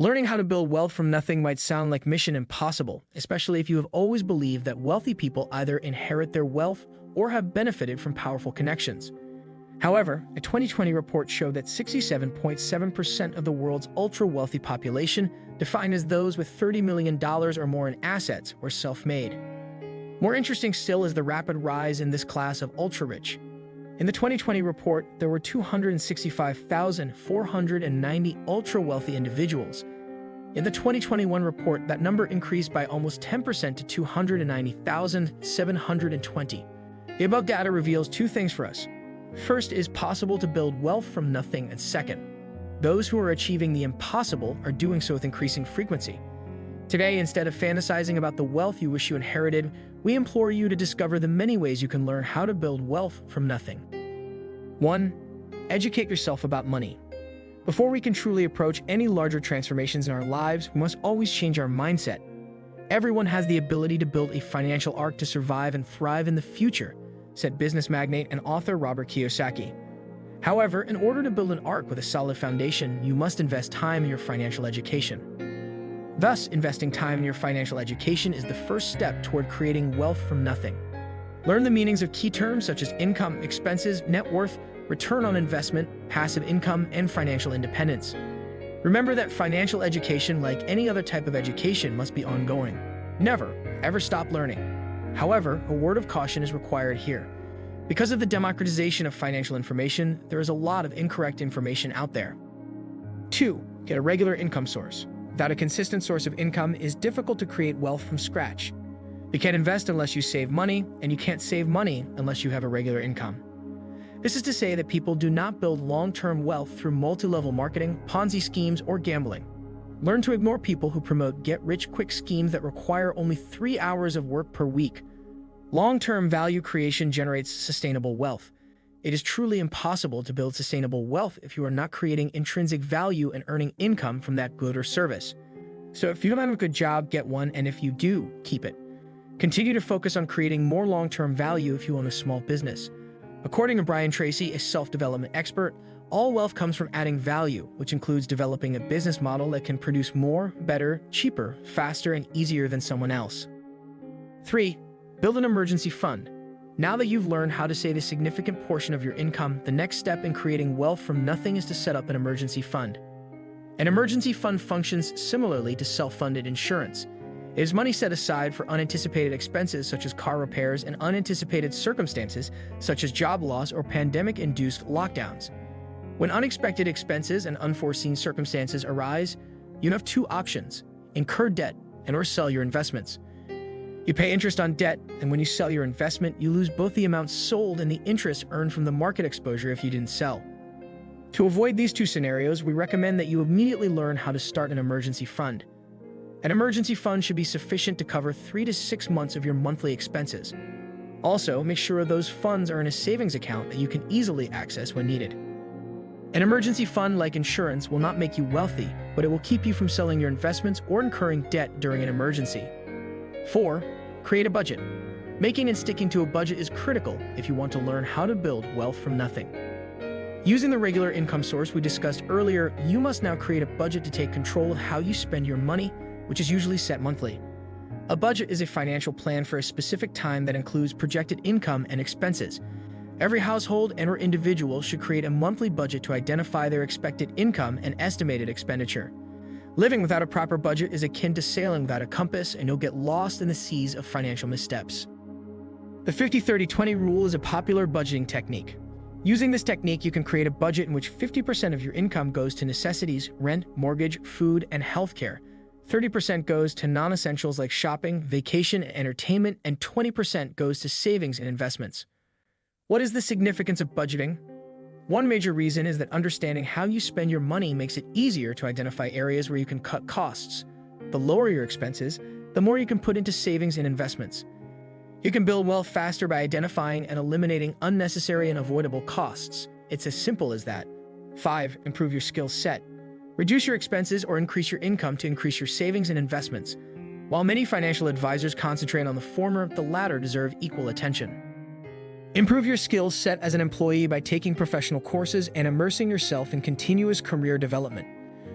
Learning how to build wealth from nothing might sound like mission impossible, especially if you have always believed that wealthy people either inherit their wealth or have benefited from powerful connections. However, a 2020 report showed that 67.7% of the world's ultra-wealthy population, defined as those with $30 million or more in assets, were self-made. More interesting still is the rapid rise in this class of ultra-rich. In the 2020 report, there were 265,490 ultra-wealthy individuals. In the 2021 report, that number increased by almost 10% to 290,720. The above data reveals two things for us. First, it is possible to build wealth from nothing, and second, those who are achieving the impossible are doing so with increasing frequency. Today, instead of fantasizing about the wealth you wish you inherited, we implore you to discover the many ways you can learn how to build wealth from nothing. 1. Educate yourself about money. Before we can truly approach any larger transformations in our lives, we must always change our mindset. Everyone has the ability to build a financial ark to survive and thrive in the future, said business magnate and author Robert Kiyosaki. However, in order to build an ark with a solid foundation, you must invest time in your financial education. Thus, investing time in your financial education is the first step toward creating wealth from nothing. Learn the meanings of key terms such as income, expenses, net worth, return on investment, passive income, and financial independence. Remember that financial education, like any other type of education, must be ongoing. Never, ever stop learning. However, a word of caution is required here. Because of the democratization of financial information, there is a lot of incorrect information out there. 2. Get a regular income source. Without a consistent source of income, it is difficult to create wealth from scratch. You can't invest unless you save money, and you can't save money unless you have a regular income. This is to say that people do not build long-term wealth through multi-level marketing, Ponzi schemes, or gambling. Learn to ignore people who promote get-rich-quick schemes that require only 3 hours of work per week. Long-term value creation generates sustainable wealth. It is truly impossible to build sustainable wealth if you are not creating intrinsic value and earning income from that good or service. So if you don't have a good job, get one, and if you do, keep it. Continue to focus on creating more long-term value if you own a small business. According to Brian Tracy, a self-development expert, all wealth comes from adding value, which includes developing a business model that can produce more, better, cheaper, faster, and easier than someone else. 3. Build an emergency fund. Now that you've learned how to save a significant portion of your income, the next step in creating wealth from nothing is to set up an emergency fund. An emergency fund functions similarly to self-funded insurance. It is money set aside for unanticipated expenses such as car repairs and unanticipated circumstances such as job loss or pandemic-induced lockdowns. When unexpected expenses and unforeseen circumstances arise, you have two options: incur debt and/or sell your investments. You pay interest on debt, and when you sell your investment, you lose both the amount sold and the interest earned from the market exposure if you didn't sell. To avoid these two scenarios, we recommend that you immediately learn how to start an emergency fund. An emergency fund should be sufficient to cover 3 to 6 months of your monthly expenses. Also, make sure those funds are in a savings account that you can easily access when needed. An emergency fund, like insurance, will not make you wealthy, but it will keep you from selling your investments or incurring debt during an emergency. 4. Create a budget. Making and sticking to a budget is critical if you want to learn how to build wealth from nothing. Using the regular income source we discussed earlier, you must now create a budget to take control of how you spend your money, which is usually set monthly. A budget is a financial plan for a specific time that includes projected income and expenses. Every household and/or individual should create a monthly budget to identify their expected income and estimated expenditure. Living without a proper budget is akin to sailing without a compass, and you'll get lost in the seas of financial missteps. The 50-30-20 rule is a popular budgeting technique. Using this technique, you can create a budget in which 50% of your income goes to necessities, rent, mortgage, food, and healthcare. 30% goes to non-essentials like shopping, vacation, and entertainment, and 20% goes to savings and investments. What is the significance of budgeting? One major reason is that understanding how you spend your money makes it easier to identify areas where you can cut costs. The lower your expenses, the more you can put into savings and investments. You can build wealth faster by identifying and eliminating unnecessary and avoidable costs. It's as simple as that. 5. Improve your skill set. Reduce your expenses or increase your income to increase your savings and investments. While many financial advisors concentrate on the former, the latter deserve equal attention. Improve your skill set as an employee by taking professional courses and immersing yourself in continuous career development.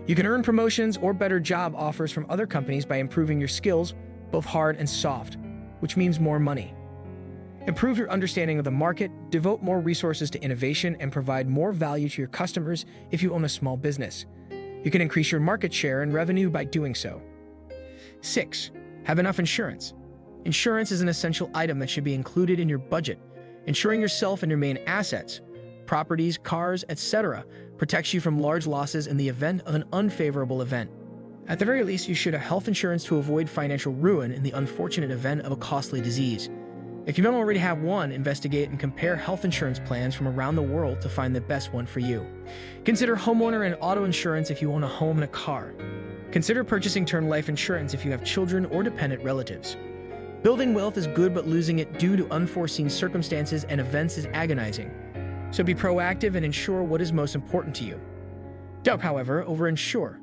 You can earn promotions or better job offers from other companies by improving your skills, both hard and soft, which means more money. Improve your understanding of the market, devote more resources to innovation, and provide more value to your customers if you own a small business. You can increase your market share and revenue by doing so. 6. Have enough insurance. Insurance is an essential item that should be included in your budget. Insuring yourself and your main assets, properties, cars, etc., protects you from large losses in the event of an unfavorable event. At the very least, you should have health insurance to avoid financial ruin in the unfortunate event of a costly disease. If you don't already have one, investigate and compare health insurance plans from around the world to find the best one for you. Consider homeowner and auto insurance if you own a home and a car. Consider purchasing term life insurance if you have children or dependent relatives. Building wealth is good, but losing it due to unforeseen circumstances and events is agonizing. So be proactive and ensure what is most important to you. Don't, however, over-insure.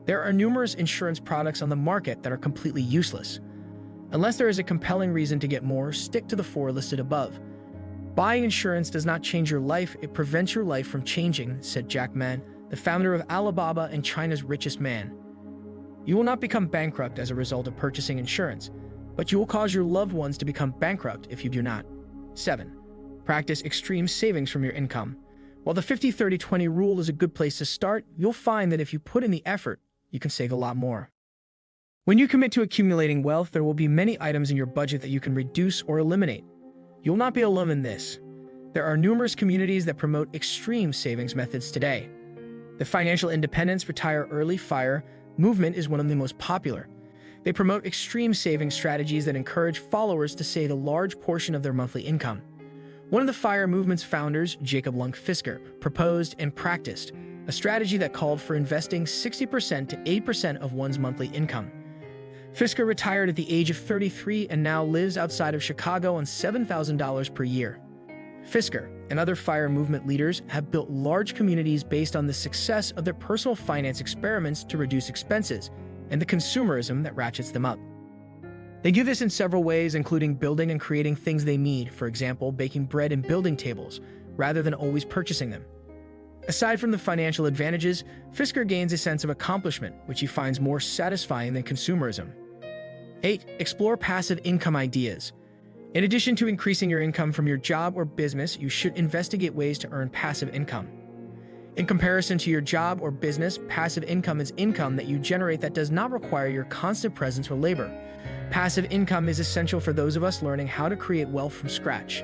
There are numerous insurance products on the market that are completely useless. Unless there is a compelling reason to get more, stick to the 4 listed above. Buying insurance does not change your life, it prevents your life from changing, said Jack Ma, the founder of Alibaba and China's richest man. You will not become bankrupt as a result of purchasing insurance, but you will cause your loved ones to become bankrupt if you do not. 7. Practice extreme savings from your income. While the 50-30-20 rule is a good place to start, you'll find that if you put in the effort, you can save a lot more. When you commit to accumulating wealth, there will be many items in your budget that you can reduce or eliminate. You'll not be alone in this. There are numerous communities that promote extreme savings methods today. The Financial Independence Retire Early FIRE movement is one of the most popular. They promote extreme saving strategies that encourage followers to save a large portion of their monthly income. One of the FIRE movement's founders, Jacob Lunk Fisker, proposed and practiced a strategy that called for investing 60% to 8% of one's monthly income. Fisker retired at the age of 33 and now lives outside of Chicago on $7,000 per year. Fisker and other FIRE movement leaders have built large communities based on the success of their personal finance experiments to reduce expenses and the consumerism that ratchets them up. They do this in several ways, including building and creating things they need, for example, baking bread and building tables, rather than always purchasing them. Aside from the financial advantages, Fisker gains a sense of accomplishment, which he finds more satisfying than consumerism. 8. Explore passive income ideas. In addition to increasing your income from your job or business, you should investigate ways to earn passive income. In comparison to your job or business, passive income is income that you generate that does not require your constant presence or labor. Passive income is essential for those of us learning how to create wealth from scratch.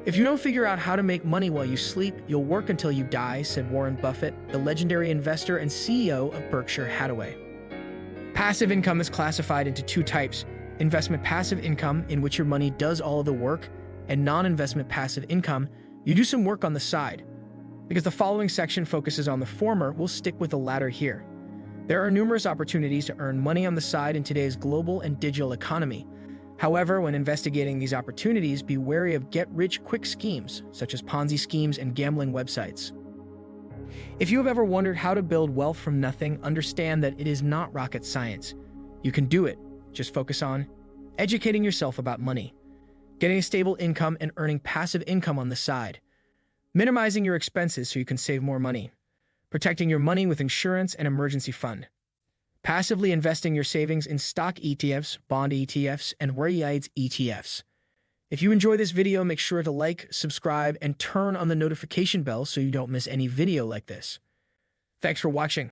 If you don't figure out how to make money while you sleep, you'll work until you die, said Warren Buffett, the legendary investor and CEO of Berkshire Hathaway. Passive income is classified into 2 types: investment passive income, in which your money does all of the work, and non-investment passive income, you do some work on the side. Because the following section focuses on the former, we'll stick with the latter here. There are numerous opportunities to earn money on the side in today's global and digital economy. However, when investigating these opportunities, be wary of get-rich-quick schemes, such as Ponzi schemes and gambling websites. If you have ever wondered how to build wealth from nothing, understand that it is not rocket science. You can do it. Just focus on educating yourself about money, getting a stable income and earning passive income on the side, minimizing your expenses so you can save more money, protecting your money with insurance and emergency fund, passively investing your savings in stock ETFs, bond ETFs, and REITs ETFs. If you enjoy this video, make sure to like, subscribe, and turn on the notification bell so you don't miss any video like this. Thanks for watching.